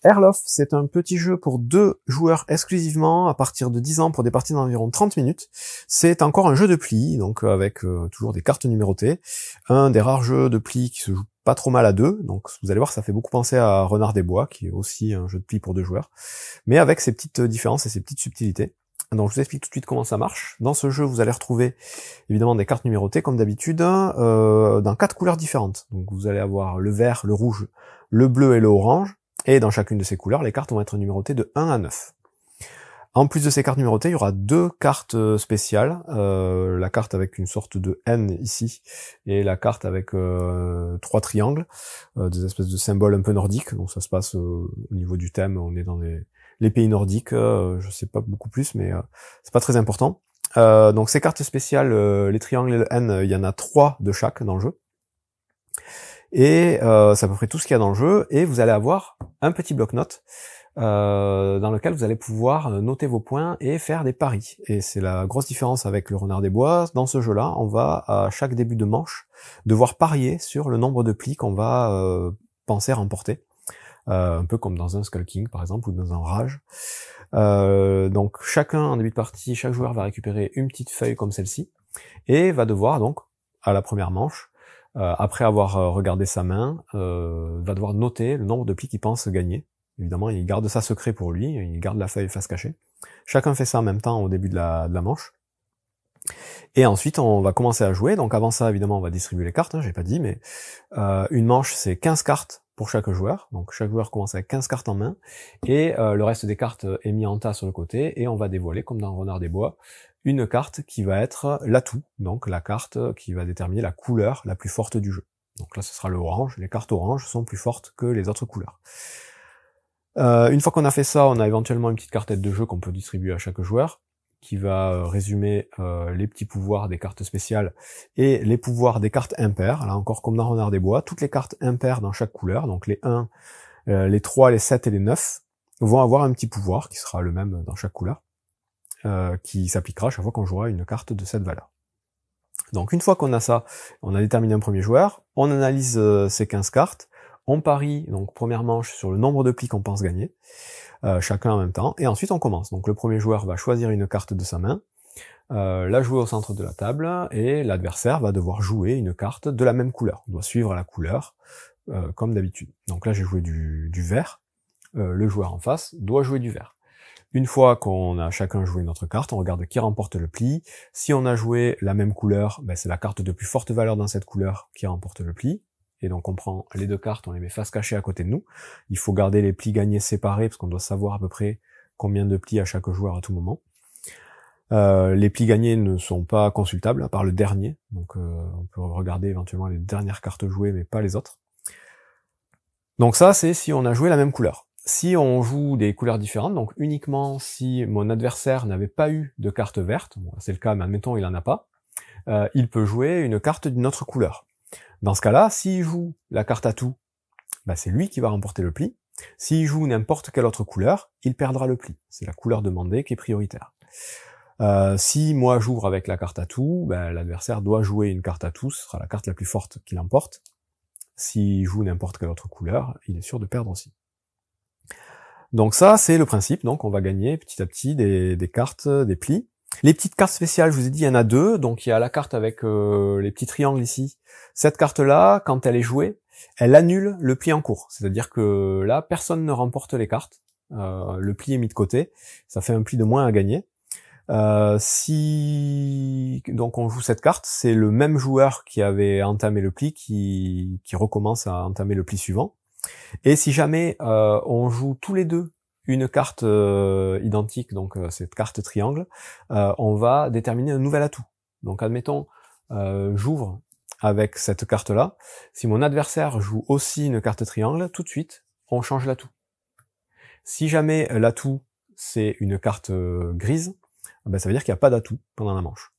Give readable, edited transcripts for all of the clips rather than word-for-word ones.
Airloft, c'est un petit jeu pour 2 joueurs exclusivement, à partir de 10 ans, pour des parties d'environ 30 minutes. C'est encore un jeu de pli, donc avec toujours des cartes numérotées. Un des rares jeux de pli qui se joue pas trop mal à 2, donc vous allez voir, ça fait beaucoup penser à Renard des Bois, qui est aussi un jeu de pli pour 2 joueurs, mais avec ses petites différences et ses petites subtilités. Donc je vous explique tout de suite comment ça marche. Dans ce jeu, vous allez retrouver évidemment des cartes numérotées, comme d'habitude, dans 4 couleurs différentes. Donc vous allez avoir le vert, le rouge, le bleu et le orange. Et dans chacune de ces couleurs, les cartes vont être numérotées de 1 à 9. En plus de ces cartes numérotées, il y aura 2 cartes spéciales. La carte avec une sorte de N ici, et la carte avec 3 triangles, des espèces de symboles un peu nordiques. Donc ça se passe au niveau du thème, on est dans les pays nordiques, je sais pas beaucoup plus, mais c'est pas très important. Donc ces cartes spéciales, les triangles et le N, il y en a 3 de chaque dans le jeu. Et c'est à peu près tout ce qu'il y a dans le jeu, et vous allez avoir un petit bloc-notes dans lequel vous allez pouvoir noter vos points et faire des paris. Et c'est la grosse différence avec le Renard des Bois. Dans ce jeu-là, on va, à chaque début de manche, devoir parier sur le nombre de plis qu'on va penser remporter. Un peu comme dans un Skull King, par exemple, ou dans un Rage. Donc chacun, en début de partie, chaque joueur va récupérer une petite feuille comme celle-ci, et va devoir donc, à la première manche, après avoir regardé sa main, va devoir noter le nombre de plis qu'il pense gagner. Évidemment, il garde ça secret pour lui, il garde la feuille face cachée. Chacun fait ça en même temps au début de la manche. Et ensuite, on va commencer à jouer. Donc avant ça, évidemment, on va distribuer les cartes, j'ai pas dit, mais une manche, c'est 15 cartes pour chaque joueur. Donc chaque joueur commence avec 15 cartes en main, et le reste des cartes est mis en tas sur le côté, et on va dévoiler, comme dans Renard des Bois, une carte qui va être l'atout, donc la carte qui va déterminer la couleur la plus forte du jeu. Donc là, ce sera le orange. Les cartes oranges sont plus fortes que les autres couleurs. Une fois qu'on a fait ça, on a éventuellement une petite cartette de jeu qu'on peut distribuer à chaque joueur, qui va résumer les petits pouvoirs des cartes spéciales et les pouvoirs des cartes impaires. Là encore, comme dans Renard des Bois, toutes les cartes impaires dans chaque couleur, donc les 1, les 3, les 7 et les 9, vont avoir un petit pouvoir qui sera le même dans chaque couleur, qui s'appliquera à chaque fois qu'on jouera une carte de cette valeur. Donc une fois qu'on a ça, on a déterminé un premier joueur, on analyse ces 15 cartes, on parie, donc première manche, sur le nombre de plis qu'on pense gagner, chacun en même temps, et ensuite on commence. Donc le premier joueur va choisir une carte de sa main, la jouer au centre de la table, et l'adversaire va devoir jouer une carte de la même couleur. On doit suivre la couleur, comme d'habitude. Donc là j'ai joué du vert, le joueur en face doit jouer du vert. Une fois qu'on a chacun joué notre carte, on regarde qui remporte le pli. Si on a joué la même couleur, ben c'est la carte de plus forte valeur dans cette couleur qui remporte le pli. Et donc on prend les 2 cartes, on les met face cachée à côté de nous. Il faut garder les plis gagnés séparés, parce qu'on doit savoir à peu près combien de plis à chaque joueur à tout moment. Les plis gagnés ne sont pas consultables, à part le dernier. Donc on peut regarder éventuellement les dernières cartes jouées, mais pas les autres. Donc ça, c'est si on a joué la même couleur. Si on joue des couleurs différentes, donc uniquement si mon adversaire n'avait pas eu de carte verte, bon, c'est le cas, mais admettons il en a pas, il peut jouer une carte d'une autre couleur. Dans ce cas-là, s'il joue la carte atout, bah c'est lui qui va remporter le pli. S'il joue n'importe quelle autre couleur, il perdra le pli. C'est la couleur demandée qui est prioritaire. Si moi j'ouvre avec la carte atout, bah, l'adversaire doit jouer une carte atout, ce sera la carte la plus forte qui l'emporte. S'il joue n'importe quelle autre couleur, il est sûr de perdre aussi. Donc ça, c'est le principe. Donc on va gagner petit à petit des cartes, des plis. Les petites cartes spéciales, je vous ai dit, il y en a 2. Donc il y a la carte avec les petits triangles ici. Cette carte-là, quand elle est jouée, elle annule le pli en cours. C'est-à-dire que là, personne ne remporte les cartes. Le pli est mis de côté. Ça fait un pli de moins à gagner. Si donc on joue cette carte, c'est le même joueur qui avait entamé le pli qui recommence à entamer le pli suivant. Et si jamais on joue tous les deux une carte identique, donc cette carte triangle, on va déterminer un nouvel atout. Donc admettons, j'ouvre avec cette carte-là. Si mon adversaire joue aussi une carte triangle, tout de suite, on change l'atout. Si jamais l'atout, c'est une carte grise, ben, ça veut dire qu'il n'y a pas d'atout pendant la manche.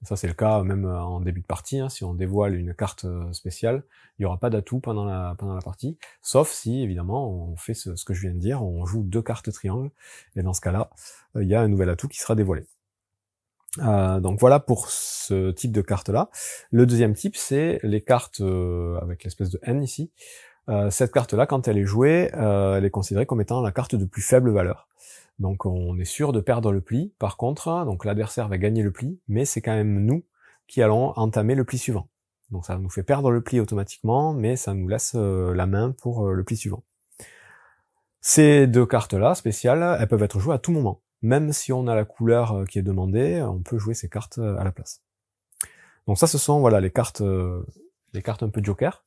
Ça c'est le cas même en début de partie, hein. Si on dévoile une carte spéciale, il n'y aura pas d'atout pendant la partie, sauf si évidemment on fait ce que je viens de dire, on joue 2 cartes triangles, et dans ce cas-là, il y a un nouvel atout qui sera dévoilé. Donc voilà pour ce type de carte-là. Le deuxième type, c'est les cartes avec l'espèce de N ici. cette carte-là, quand elle est jouée, elle est considérée comme étant la carte de plus faible valeur. Donc on est sûr de perdre le pli. Par contre, donc l'adversaire va gagner le pli, mais c'est quand même nous qui allons entamer le pli suivant. Donc ça nous fait perdre le pli automatiquement, mais ça nous laisse la main pour le pli suivant. Ces deux cartes-là, spéciales, elles peuvent être jouées à tout moment. Même si on a la couleur qui est demandée, on peut jouer ces cartes à la place. Donc ça, ce sont voilà les cartes un peu joker.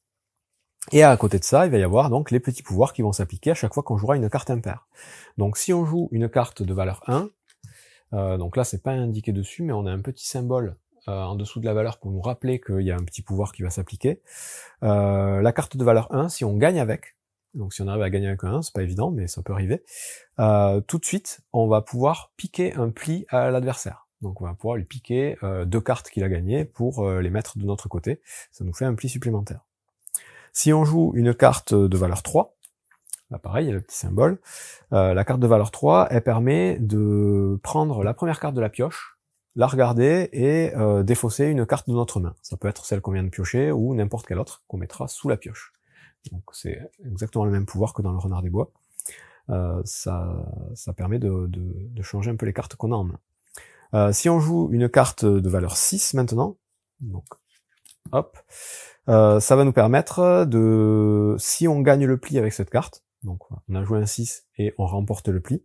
Et à côté de ça, il va y avoir donc les petits pouvoirs qui vont s'appliquer à chaque fois qu'on jouera une carte impaire. Donc si on joue une carte de valeur 1, donc là c'est pas indiqué dessus, mais on a un petit symbole en dessous de la valeur pour nous rappeler qu'il y a un petit pouvoir qui va s'appliquer. La carte de valeur 1, si on gagne avec, donc si on arrive à gagner avec un 1, c'est pas évident, mais ça peut arriver, tout de suite, on va pouvoir piquer un pli à l'adversaire. Donc on va pouvoir lui piquer 2 cartes qu'il a gagnées pour les mettre de notre côté. Ça nous fait un pli supplémentaire. Si on joue une carte de valeur 3, là pareil, il y a le petit symbole, la carte de valeur 3, elle permet de prendre la première carte de la pioche, la regarder et défausser une carte de notre main. Ça peut être celle qu'on vient de piocher ou n'importe quelle autre qu'on mettra sous la pioche. Donc c'est exactement le même pouvoir que dans le Renard des Bois. Ça permet de changer un peu les cartes qu'on a en main. Si on joue une carte de valeur 6 maintenant, donc hop, ça va nous permettre de, si on gagne le pli avec cette carte, donc on a joué un 6 et on remporte le pli,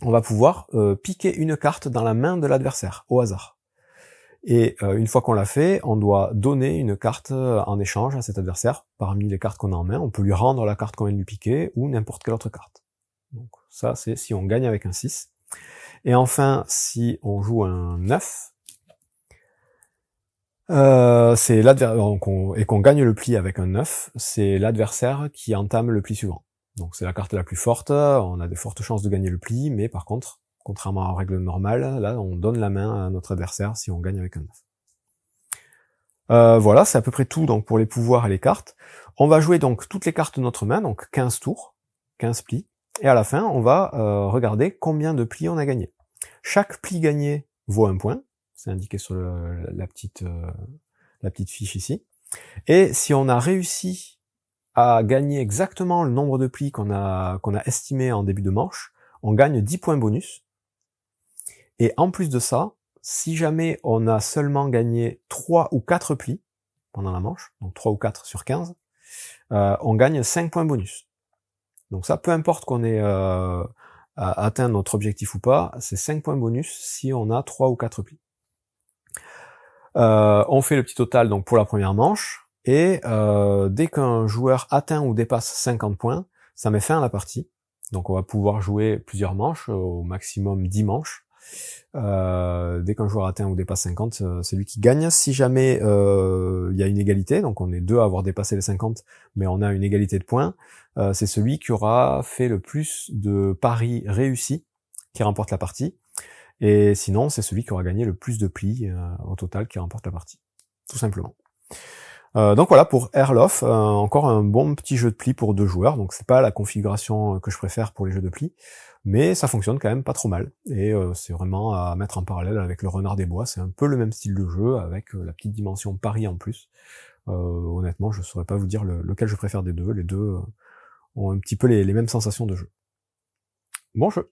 on va pouvoir piquer une carte dans la main de l'adversaire, au hasard. Et une fois qu'on l'a fait, on doit donner une carte en échange à cet adversaire, parmi les cartes qu'on a en main, on peut lui rendre la carte qu'on vient de lui piquer, ou n'importe quelle autre carte. Donc ça c'est si on gagne avec un 6. Et enfin, si on joue un 9, c'est l'adversaire, et qu'on gagne le pli avec un 9, c'est l'adversaire qui entame le pli suivant. Donc c'est la carte la plus forte, on a de fortes chances de gagner le pli, mais par contre, contrairement aux règles normales, là on donne la main à notre adversaire si on gagne avec un 9. Voilà, c'est à peu près tout donc pour les pouvoirs et les cartes. On va jouer donc toutes les cartes de notre main, donc 15 tours, 15 plis, et à la fin on va regarder combien de plis on a gagné. Chaque pli gagné vaut un point, c'est indiqué sur la petite fiche ici. Et si on a réussi à gagner exactement le nombre de plis qu'on a estimé en début de manche, on gagne 10 points bonus. Et en plus de ça, si jamais on a seulement gagné 3 ou 4 plis pendant la manche, donc 3 ou 4 sur 15, on gagne 5 points bonus. Donc ça, peu importe qu'on ait atteint notre objectif ou pas, c'est 5 points bonus si on a 3 ou 4 plis. On fait le petit total donc pour la première manche, et dès qu'un joueur atteint ou dépasse 50 points, ça met fin à la partie. Donc on va pouvoir jouer plusieurs manches, au maximum 10 manches. Dès qu'un joueur atteint ou dépasse 50, c'est lui qui gagne. Si jamais il y a une égalité, donc on est deux à avoir dépassé les 50, mais on a une égalité de points, c'est celui qui aura fait le plus de paris réussis qui remporte la partie. Et sinon, c'est celui qui aura gagné le plus de plis au total qui remporte la partie, tout simplement. Donc voilà, pour Erlof, encore un bon petit jeu de plis pour 2 joueurs, donc c'est pas la configuration que je préfère pour les jeux de plis, mais ça fonctionne quand même pas trop mal, et c'est vraiment à mettre en parallèle avec le Renard des Bois, c'est un peu le même style de jeu, avec la petite dimension pari en plus. Honnêtement, je saurais pas vous dire lequel je préfère des deux, les deux ont un petit peu les mêmes sensations de jeu. Bon jeu.